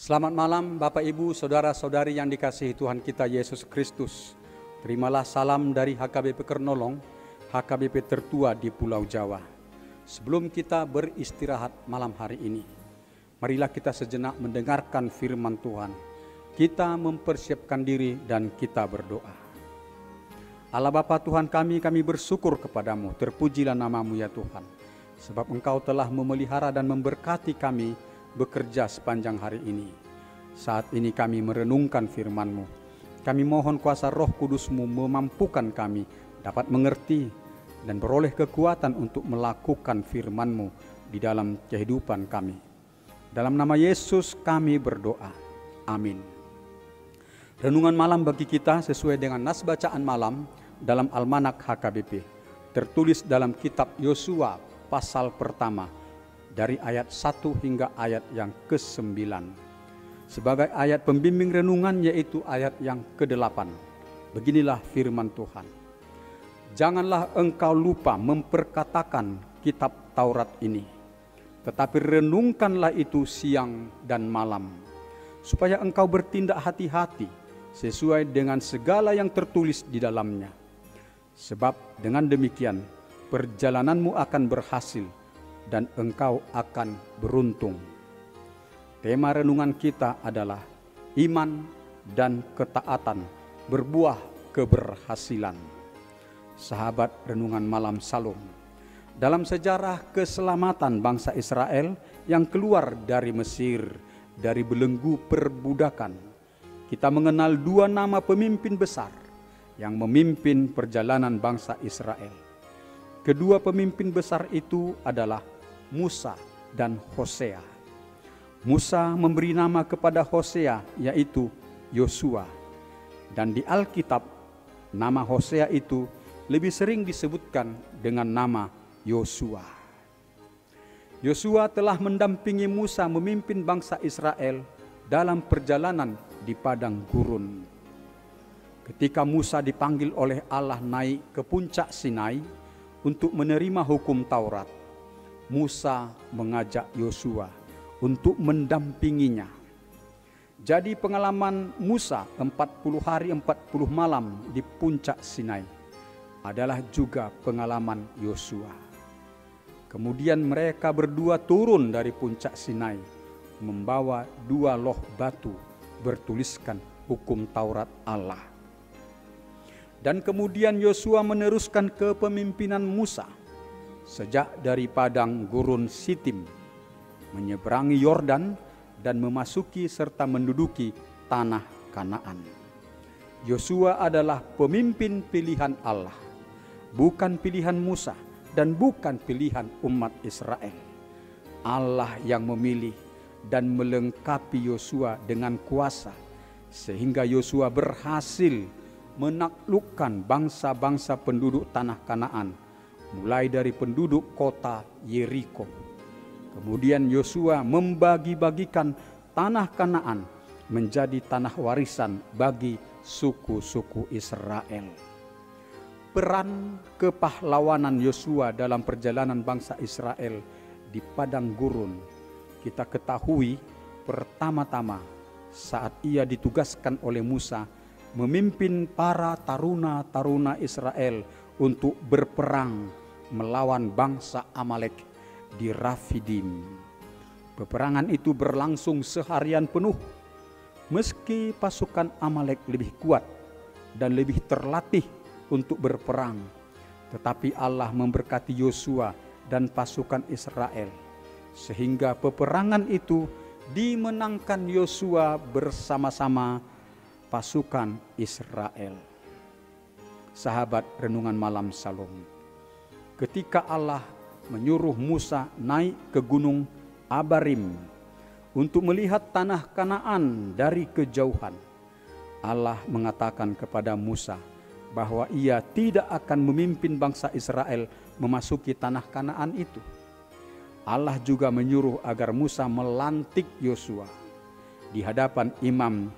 Selamat malam Bapak Ibu, Saudara-saudari yang dikasihi Tuhan kita Yesus Kristus. Terimalah salam dari HKBP Kernolong, HKBP tertua di Pulau Jawa. Sebelum kita beristirahat malam hari ini, marilah kita sejenak mendengarkan firman Tuhan. Kita mempersiapkan diri dan kita berdoa. Allah Bapa Tuhan kami bersyukur kepadamu, terpujilah namamu ya Tuhan. Sebab Engkau telah memelihara dan memberkati kami bekerja sepanjang hari ini. Saat ini kami merenungkan firman-Mu. Kami mohon kuasa Roh Kudus-Mu memampukan kami dapat mengerti dan beroleh kekuatan untuk melakukan firman-Mu di dalam kehidupan kami. Dalam nama Yesus kami berdoa. Amin. Renungan malam bagi kita sesuai dengan nas bacaan malam dalam Almanak HKBP. Tertulis dalam kitab Yosua pasal pertama, dari ayat 1 hingga ayat yang ke-9. Sebagai ayat pembimbing renungan yaitu ayat yang ke-8. Beginilah firman Tuhan. Janganlah engkau lupa memperkatakan kitab Taurat ini, tetapi renungkanlah itu siang dan malam, supaya engkau bertindak hati-hati sesuai dengan segala yang tertulis di dalamnya. Sebab dengan demikian perjalananmu akan berhasil dan engkau akan beruntung. Tema renungan kita adalah iman dan ketaatan berbuah keberhasilan. Sahabat renungan malam Salom, dalam sejarah keselamatan bangsa Israel yang keluar dari Mesir, dari belenggu perbudakan, kita mengenal dua nama pemimpin besar yang memimpin perjalanan bangsa Israel. Kedua pemimpin besar itu adalah Musa dan Hosea. Musa memberi nama kepada Hosea yaitu Yosua. Dan di Alkitab nama Hosea itu lebih sering disebutkan dengan nama Yosua. Yosua telah mendampingi Musa memimpin bangsa Israel dalam perjalanan di padang gurun. Ketika Musa dipanggil oleh Allah naik ke puncak Sinai untuk menerima hukum Taurat, Musa mengajak Yosua untuk mendampinginya. Jadi pengalaman Musa 40 hari 40 malam di puncak Sinai adalah juga pengalaman Yosua. Kemudian mereka berdua turun dari puncak Sinai membawa dua loh batu bertuliskan hukum Taurat Allah. Dan kemudian Yosua meneruskan kepemimpinan Musa sejak dari padang gurun Sitim, menyeberangi Yordan dan memasuki serta menduduki tanah Kanaan. Yosua adalah pemimpin pilihan Allah, bukan pilihan Musa dan bukan pilihan umat Israel. Allah yang memilih dan melengkapi Yosua dengan kuasa, sehingga Yosua berhasil menaklukkan bangsa-bangsa penduduk tanah Kanaan, mulai dari penduduk kota Yeriko. Kemudian Yosua membagi-bagikan tanah Kanaan menjadi tanah warisan bagi suku-suku Israel. Peran kepahlawanan Yosua dalam perjalanan bangsa Israel di padang gurun kita ketahui pertama-tama saat ia ditugaskan oleh Musa memimpin para taruna-taruna Israel untuk berperang melawan bangsa Amalek di Rafidim. Peperangan itu berlangsung seharian penuh. Meski pasukan Amalek lebih kuat dan lebih terlatih untuk berperang, tetapi Allah memberkati Yosua dan pasukan Israel, sehingga peperangan itu dimenangkan Yosua bersama-sama pasukan Israel. Sahabat renungan malam Salom, ketika Allah menyuruh Musa naik ke gunung Abarim untuk melihat tanah Kanaan dari kejauhan, Allah mengatakan kepada Musa bahwa ia tidak akan memimpin bangsa Israel memasuki tanah Kanaan itu. Allah juga menyuruh agar Musa melantik Yosua di hadapan Imam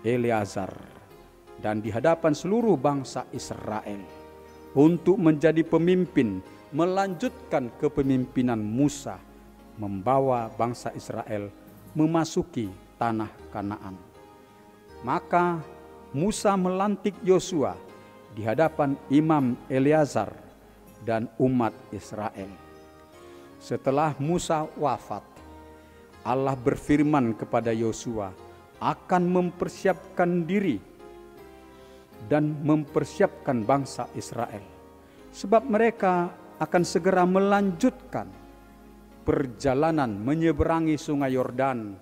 Eleazar dan di hadapan seluruh bangsa Israel untuk menjadi pemimpin melanjutkan kepemimpinan Musa membawa bangsa Israel memasuki tanah Kanaan. Maka Musa melantik Yosua di hadapan Imam Eleazar dan umat Israel. Setelah Musa wafat, Allah berfirman kepada Yosua akan mempersiapkan diri dan mempersiapkan bangsa Israel, sebab mereka akan segera melanjutkan perjalanan menyeberangi sungai Yordan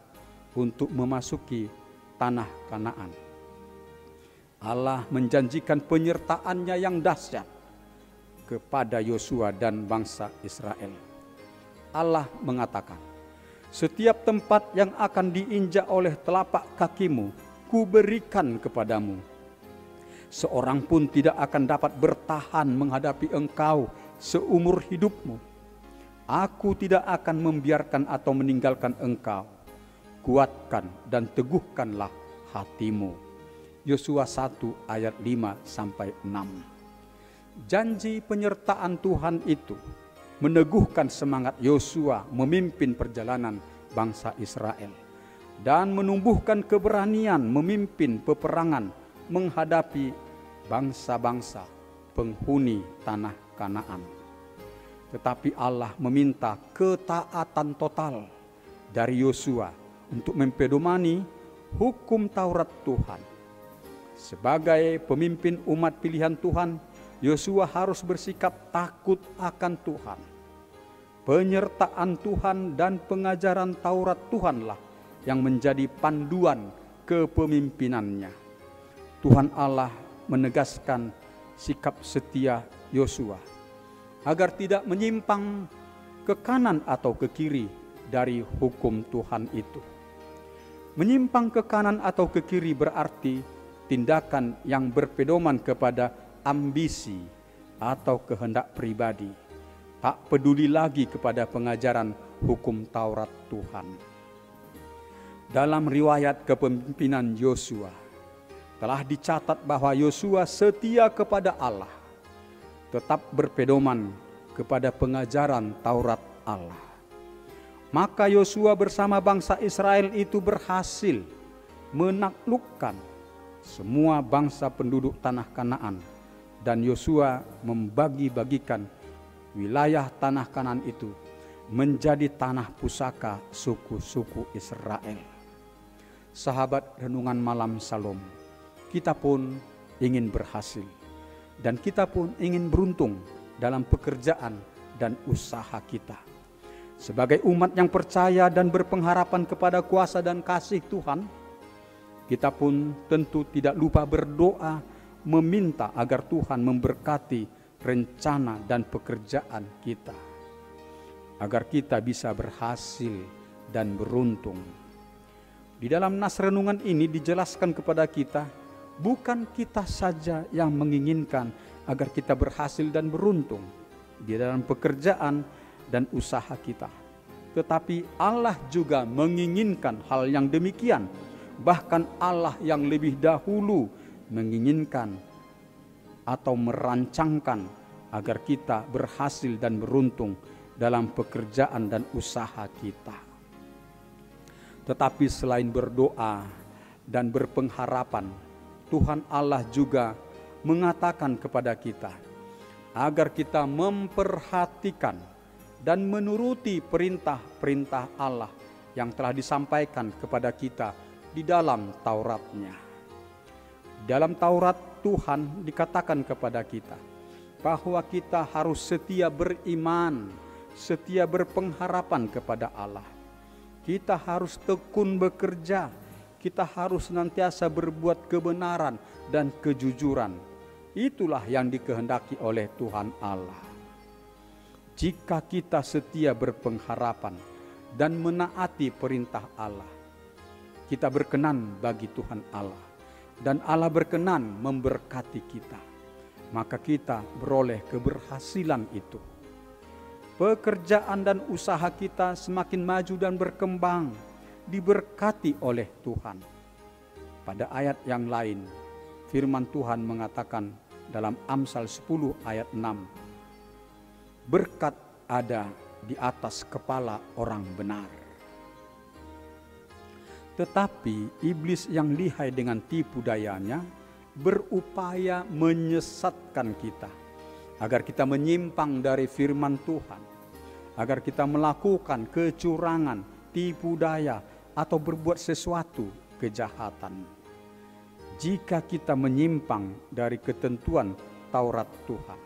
untuk memasuki tanah Kanaan. Allah menjanjikan penyertaannya yang dahsyat kepada Yosua dan bangsa Israel. Allah mengatakan, setiap tempat yang akan diinjak oleh telapak kakimu, kuberikan kepadamu. Seorang pun tidak akan dapat bertahan menghadapi engkau seumur hidupmu. Aku tidak akan membiarkan atau meninggalkan engkau. Kuatkan dan teguhkanlah hatimu. Yosua 1 ayat 5-6. Janji penyertaan Tuhan itu meneguhkan semangat Yosua memimpin perjalanan bangsa Israel dan menumbuhkan keberanian memimpin peperangan menghadapi bangsa-bangsa penghuni tanah Kanaan. Tetapi Allah meminta ketaatan total dari Yosua untuk mempedomani hukum Taurat Tuhan. Sebagai pemimpin umat pilihan Tuhan, Yosua harus bersikap takut akan Tuhan. Penyertaan Tuhan dan pengajaran Taurat Tuhanlah yang menjadi panduan kepemimpinannya. Tuhan Allah menegaskan sikap setia Yosua agar tidak menyimpang ke kanan atau ke kiri dari hukum Tuhan itu. Menyimpang ke kanan atau ke kiri berarti tindakan yang berpedoman kepada ambisi atau kehendak pribadi, tak peduli lagi kepada pengajaran hukum Taurat Tuhan. Dalam riwayat kepemimpinan Yosua, telah dicatat bahwa Yosua setia kepada Allah, tetap berpedoman kepada pengajaran Taurat Allah. Maka Yosua bersama bangsa Israel itu berhasil menaklukkan semua bangsa penduduk tanah Kanaan, dan Yosua membagi-bagikan wilayah tanah Kanaan itu menjadi tanah pusaka suku-suku Israel. Sahabat renungan malam Salom, kita pun ingin berhasil dan kita pun ingin beruntung dalam pekerjaan dan usaha kita. Sebagai umat yang percaya dan berpengharapan kepada kuasa dan kasih Tuhan, kita pun tentu tidak lupa berdoa meminta agar Tuhan memberkati rencana dan pekerjaan kita, agar kita bisa berhasil dan beruntung. Di dalam nas renungan ini dijelaskan kepada kita, bukan kita saja yang menginginkan agar kita berhasil dan beruntung di dalam pekerjaan dan usaha kita, tetapi Allah juga menginginkan hal yang demikian. Bahkan Allah yang lebih dahulu menginginkan atau merancangkan agar kita berhasil dan beruntung dalam pekerjaan dan usaha kita. Tetapi selain berdoa dan berpengharapan, Tuhan Allah juga mengatakan kepada kita agar kita memperhatikan dan menuruti perintah-perintah Allah yang telah disampaikan kepada kita di dalam Tauratnya. Dalam Taurat Tuhan dikatakan kepada kita bahwa kita harus setia beriman, setia berpengharapan kepada Allah. Kita harus tekun bekerja, kita harus senantiasa berbuat kebenaran dan kejujuran. Itulah yang dikehendaki oleh Tuhan Allah. Jika kita setia berpengharapan dan menaati perintah Allah, kita berkenan bagi Tuhan Allah, dan Allah berkenan memberkati kita. Maka kita beroleh keberhasilan itu. Pekerjaan dan usaha kita semakin maju dan berkembang, diberkati oleh Tuhan. Pada ayat yang lain, firman Tuhan mengatakan dalam Amsal 10 ayat 6, berkat ada di atas kepala orang benar. Tetapi iblis yang lihai dengan tipu dayanya berupaya menyesatkan kita, agar kita menyimpang dari firman Tuhan, agar kita melakukan kecurangan, tipu daya, atau berbuat sesuatu kejahatan. Jika kita menyimpang dari ketentuan Taurat Tuhan,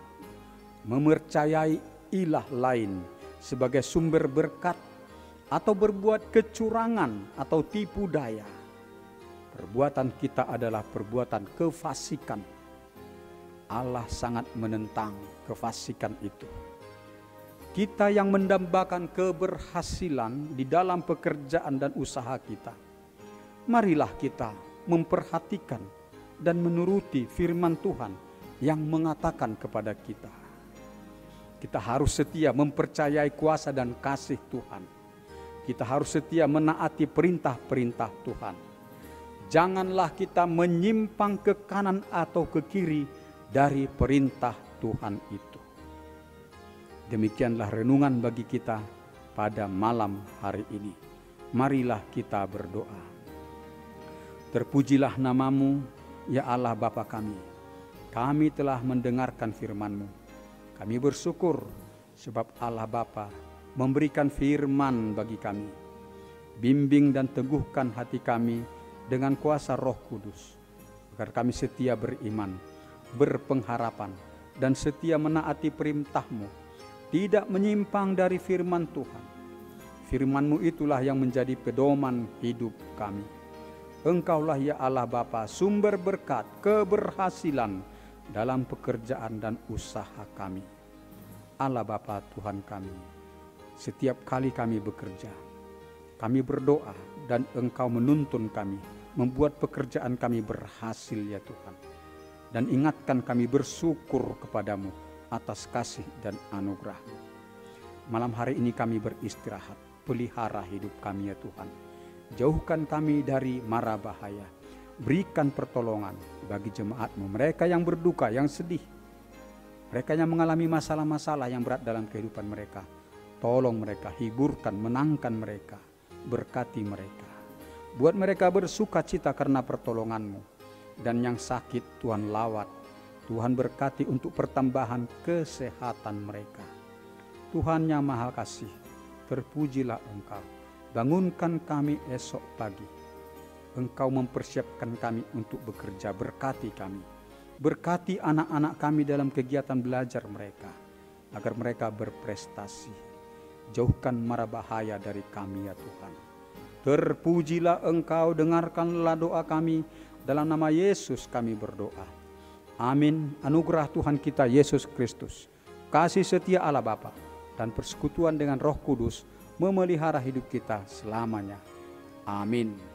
mempercayai ilah lain sebagai sumber berkat, atau berbuat kecurangan atau tipu daya, perbuatan kita adalah perbuatan kefasikan. Allah sangat menentang kefasikan itu. Kita yang mendambakan keberhasilan di dalam pekerjaan dan usaha kita, marilah kita memperhatikan dan menuruti firman Tuhan yang mengatakan kepada kita, kita harus setia mempercayai kuasa dan kasih Tuhan. Kita harus setia menaati perintah-perintah Tuhan. Janganlah kita menyimpang ke kanan atau ke kiri dari perintah Tuhan itu. Demikianlah renungan bagi kita pada malam hari ini. Marilah kita berdoa. Terpujilah namamu, ya Allah Bapa kami. Kami telah mendengarkan firman-Mu. Kami bersyukur sebab Allah Bapa memberikan firman bagi kami. Bimbing dan teguhkan hati kami dengan kuasa Roh Kudus, agar kami setia beriman, berpengharapan, dan setia menaati perintah-Mu, tidak menyimpang dari firman Tuhan. Firman-Mu itulah yang menjadi pedoman hidup kami. Engkaulah ya Allah Bapa, sumber berkat, keberhasilan dalam pekerjaan dan usaha kami. Allah Bapa Tuhan kami, setiap kali kami bekerja, kami berdoa dan Engkau menuntun kami, membuat pekerjaan kami berhasil ya Tuhan. Dan ingatkan kami bersyukur kepadamu atas kasih dan anugerah-Mu. Malam hari ini kami beristirahat, pelihara hidup kami ya Tuhan. Jauhkan kami dari mara bahaya, berikan pertolongan bagi jemaat-Mu, mereka yang berduka, yang sedih, mereka yang mengalami masalah-masalah yang berat dalam kehidupan mereka. Tolong mereka, hiburkan, menangkan mereka, berkati mereka. Buat mereka bersuka cita karena pertolongan-Mu. Dan yang sakit Tuhan lawat, Tuhan berkati untuk pertambahan kesehatan mereka. Tuhan yang Maha Kasih, terpujilah Engkau. Bangunkan kami esok pagi. Engkau mempersiapkan kami untuk bekerja, berkati kami. Berkati anak-anak kami dalam kegiatan belajar mereka, agar mereka berprestasi. Jauhkan mara bahaya dari kami ya Tuhan. Terpujilah Engkau, dengarkanlah doa kami, dalam nama Yesus kami berdoa. Amin. Anugerah Tuhan kita Yesus Kristus, kasih setia Allah Bapa, dan persekutuan dengan Roh Kudus memelihara hidup kita selamanya. Amin.